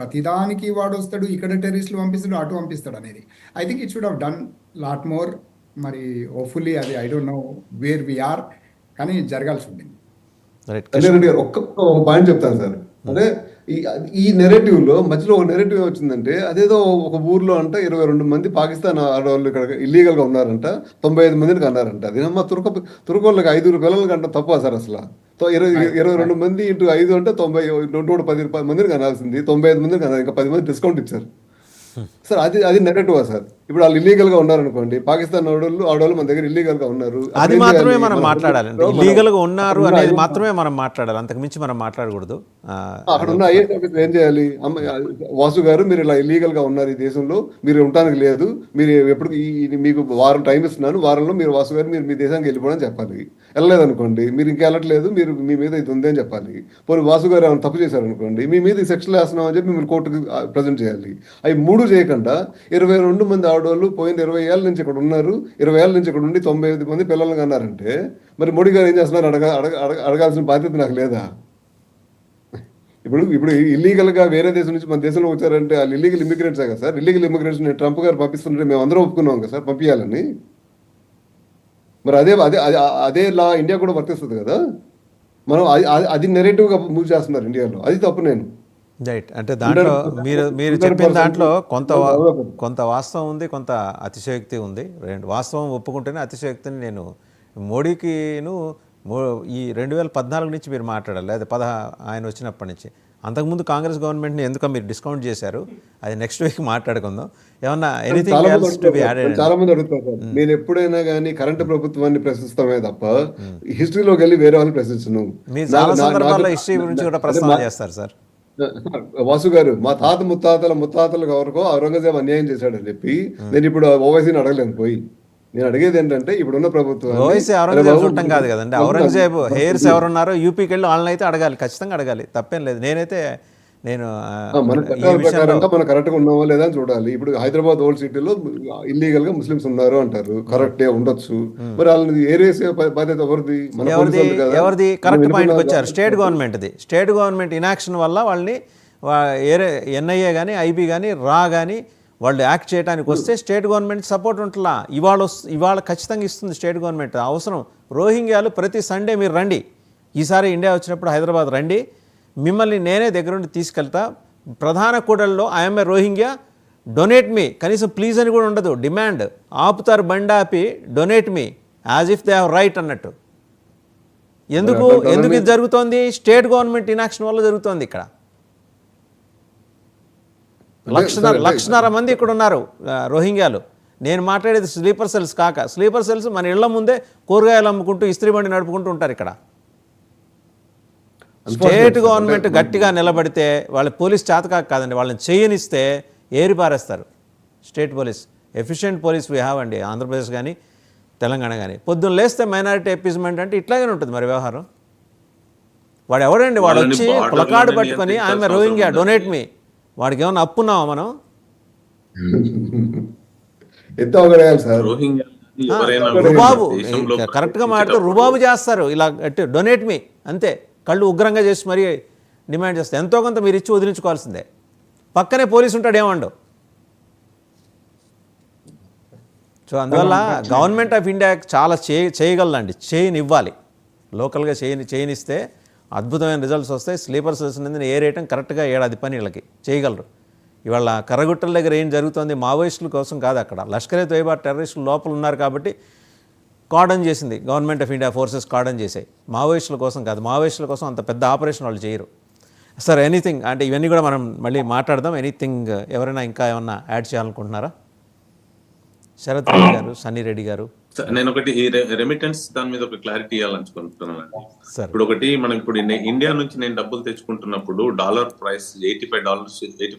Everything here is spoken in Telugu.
ప్రతిదానికి వాడొస్తాడు, ఇక్కడ టెర్రరిస్టులు పంపిస్తాడు, అటు పంపిస్తాడు అనేది. I think it should have done lot more. మరి హోప్‌ఫుల్లీ అది I don't know where we are, కానీ జరగాల్సి ఉండింది. రైట్. సంజయ్ రెడ్డి గారు ఒక పాయింట్ చెప్తాను సార్. అంటే ఈ నెరేటివ్ లో మధ్యలో ఒక నెరేటివ్ వచ్చిందంటే, అదేదో ఒక ఊర్లో అంట 22 మంది పాకిస్తాన్ ఆడవాళ్ళు ఇక్కడ ఇల్లీగల్ గా ఉన్నారంట, 95 మందిని అన్నారంట. అది అమ్మ తుర్కోళ్ళకి 5 పిల్లలకి అంట తప్ప సార్ అసలు. 22 మంది ఇంటూ 5 అంటే 90, 110 మందిని కనాల్సింది 95 మందిని కన్నారు. ఇంకా 10 మంది డిస్కౌంట్ ఇచ్చారు సార్. అది నెగటివా సార్? ఇప్పుడు వాళ్ళు ఇల్లీగల్ గా ఉన్నారనుకోండి, పాకిస్తాన్ ఆడవాళ్ళు మన దగ్గర ఇల్లీగల్ గా ఉన్నారు, అది మాత్రమే మనం మాట్లాడాలండి. ఇల్లీగల్ గా ఉన్నారు అనేది మాత్రమే మనం మాట్లాడాలి, అంతకు మించి మనం మాట్లాడకూడదు. అక్కడ ఉన్న ఐఏఎస్ ఆఫీసర్ ఏం చేయాలి? వాసు గారు, మీరు ఇలా ఇల్లీగల్ గా ఉన్నారు, ఈ దేశంలో మీరు ఉండడానికి లేదు, మీరు ఎప్పుడు మీకు వారం టైం ఇస్తున్నాను, వారంలో మీరు వాసు గారు మీరు మీ దేశానికి వెళ్ళిపోవడం చెప్పాలి. వెళ్ళలేదనుకోండి, మీరు ఇంకా వెళ్ళట్లేదు, మీరు మీ మీద ఇది ఉంది అని చెప్పాలి. పోనీ వాసు గారు ఏమైనా తప్పు చేశారనుకోండి, మీ మీద సెక్షన్లు వేస్తున్నాం అని చెప్పి మీరు కోర్టుకు ప్రజెంట్ చేయాలి. అవి 3 చేయకుండా 22 మంది ఆడవాళ్ళు పోయిన 20 ఏళ్ళ నుంచి ఇక్కడ ఉన్నారు, 20 ఏళ్ళ నుంచి ఇక్కడ ఉండి 95 మంది పిల్లలు అన్నారంటే, మరి మోడీ గారు ఏం చేస్తున్నారు? అడగాల్సిన బాధ్యత నాకు లేదా? ఇప్పుడు ఇల్లీగల్ గా వేరే దేశం నుంచి మన దేశంలో వచ్చారంటే వాళ్ళు ఇల్లీగల్ ఇమిగ్రెంట్సే కదా సార్. ఇల్లీగల్ ఇమిగ్రెంట్స్ ట్రంప్ గారు పంపిస్తుంటే మేము అందరం ఒప్పుకున్నాం కదా సార్ పంపించాలని. మరి అదే అదే అదే లా ఇండియా కూడా వర్తిస్తుంది కదా. మనం అది నెరేటివ్ గా మూవ్ చేస్తున్నారు ఇండియాలో, అది తప్పు. నేను రైట్. అంటే దాంట్లో మీరు చెప్పిన దాంట్లో కొంత వాస్తవం ఉంది, కొంత అతిశయోక్తి ఉంది. వాస్తవం ఒప్పుకుంటేనే అతిశయోక్తిని నేను మోడీకిను ఈ 2014 నుంచి మీరు మాట్లాడాలి, లేదా ఆయన వచ్చినప్పటి నుంచి. అంతకుముందు కాంగ్రెస్ గవర్నమెంట్ని ఎందుకో మీరు డిస్కౌంట్ చేశారు, అది నెక్స్ట్ వీక్ మాట్లాడుకుందాం. ఏమన్నా anything else to be added? చాలా మంది అడుగుతారు, నేను ఎప్పుడైనా కానీ కరెంట్ ప్రభుత్వాన్ని ప్రశ్నిస్తామే తప్ప హిస్టరీలోకి వెళ్ళి వేరే వాళ్ళని ప్రశ్నించను. మీరు చాలా సందర్భాల్లో హిస్టరీ గురించి కూడా ప్రస్తావన చేస్తారు సార్. వాసు గారు, మా తాత ముత్తాతలకు ఎవరికో ఔరంగజేబ్ అన్యాయం చేశాడని చెప్పి నేను ఇప్పుడు ఓవైసీని అడగలేను పోయి. నేను అడిగేది ఏంటంటే, ఇప్పుడున్న ప్రభుత్వం ఓవైసీ ఔరంగజేబ్ చూడటం కాదు కదండి. ఔరంగజేబ్ హెయిర్స్ ఎవరున్నారో యూపీకి వెళ్ళి వాళ్ళని అయితే అడగాలి, ఖచ్చితంగా అడగాలి, తప్పేం లేదు. మన చట్టాల ప్రకారంగా మనం కరెక్ట్ గా ఉన్నామా లేదా అని చూడాలి. ఇప్పుడు హైదరాబాద్ ఓల్డ్ సిటీలో ఇల్లీగల్ గా ముస్లిమ్స్ ఉన్నారు అంటారు, కరెక్టే ఉండొచ్చు. మరి వాళ్ళని ఏరేసే బాధ్యత ఎవరిది? కరెక్ట్ పాయింట్కి వచ్చారు. స్టేట్ గవర్నమెంట్ ఇనాక్షన్ వల్ల వాళ్ళని ఎన్ఐఏ కానీ ఐబీ కానీ కానీ వాళ్ళు యాక్ట్ చేయడానికి వస్తే స్టేట్ గవర్నమెంట్ సపోర్ట్ ఉంటుందా? ఇవాళ ఖచ్చితంగా ఇస్తుంది స్టేట్ గవర్నమెంట్. అవసరం రోహింగ్యాలు ప్రతి సండే మీరు రండి, ఈసారి ఇండియా వచ్చినప్పుడు హైదరాబాద్ రండి, మిమ్మల్ని నేనే దగ్గరుండి తీసుకెళ్తా. ప్రధాన కూడల్లో ఐఎమ్ ఏ రోహింగ్యా, డొనేట్ మీ, కనీసం ప్లీజ్ అని కూడా ఉండదు, డిమాండ్. ఆపుతారు బండి ఆపి, donate me, as if they have right అన్నట్టు. ఎందుకు ఇది జరుగుతోంది? స్టేట్ గవర్నమెంట్ ఇనాక్షన్ వల్ల జరుగుతోంది. ఇక్కడ 1.5 మంది ఇక్కడ ఉన్నారు రోహింగ్యాలు. నేను మాట్లాడేది స్లీపర్ సెల్స్ కాక, స్లీపర్ సెల్స్ మన ఇళ్ల ముందే కూరగాయలు అమ్ముకుంటూ ఇస్త్రీ బండి నడుపుకుంటూ ఉంటారు ఇక్కడ. స్టేట్ గవర్నమెంట్ గట్టిగా నిలబడితే, వాళ్ళ పోలీస్ చేతకాక కాదండి, వాళ్ళని చేయనిస్తే ఏరి పారేస్తారు. State police, efficient police we have అండి, ఆంధ్రప్రదేశ్ కానీ తెలంగాణ కానీ. పొద్దున్న లేస్తే మైనారిటీ అపీజ్మెంట్ అంటే ఇట్లాగే ఉంటుంది మరి వ్యవహారం. వాడు ఎవడండి? వాడు వచ్చి ప్లకార్డు పట్టుకొని ఐఎమ్ ఏ రోహింగ్యా, డొనేట్ మీ. వాడికి ఏమన్నా అప్పున్నావా మనం? రుబాబు, కరెక్ట్గా మాట్లాడితే రుబాబు చేస్తారు ఇలా, డొనేట్ మీ అంతే. కళ్ళు ఉగ్రంగా చేసి మరీ డిమాండ్ చేస్తారు. ఎంతో కొంత మీరు ఇచ్చి వదిలించుకోవాల్సిందే. పక్కనే పోలీసు ఉంటాడు, ఏమండు. సో అందువల్ల గవర్నమెంట్ ఆఫ్ ఇండియా చాలా చేయగలదండి, చేయనివ్వాలి. లోకల్గా చేయనిస్తే అద్భుతమైన రిజల్ట్స్ వస్తాయి. స్లీపర్ సెల్స్ అనేది ఏరేయటం కరెక్ట్గా 7 ఏడాది పని వీళ్ళకి చేయగలరు. ఇవాళ కర్రగుట్టల దగ్గర ఏం జరుగుతుంది? మావోయిస్టుల కోసం కాదు, అక్కడ లష్కరే తోయిబా టెర్రరిస్టులు లోపల ఉన్నారు కాబట్టి కార్డన్ చేసింది government of India forces, cordon చేసాయి. మావోయిస్టుల కోసం కాదు, మావోయిస్టుల కోసం అంత పెద్ద ఆపరేషన్ వాళ్ళు చేయరు. సార్ ఎనీథింగ్, అంటే ఇవన్నీ కూడా మనం మళ్ళీ మాట్లాడదాం. ఎనీథింగ్ ఎవరైనా ఇంకా ఏమన్నా యాడ్ చేయాలనుకుంటున్నారా? శరత్ రెడ్డి గారు, సన్నీ రెడ్డి గారు. నేను ఒకటి రెమిటెన్స్ దాని మీద ఒక క్లారిటీ ఇవ్వాలనుకుంటున్నాను. ఇప్పుడు ఒకటి, మనం ఇప్పుడు ఇండియా నుంచి నేను డబ్బులు తెచ్చుకుంటున్నప్పుడు డాలర్ ప్రైస్ $85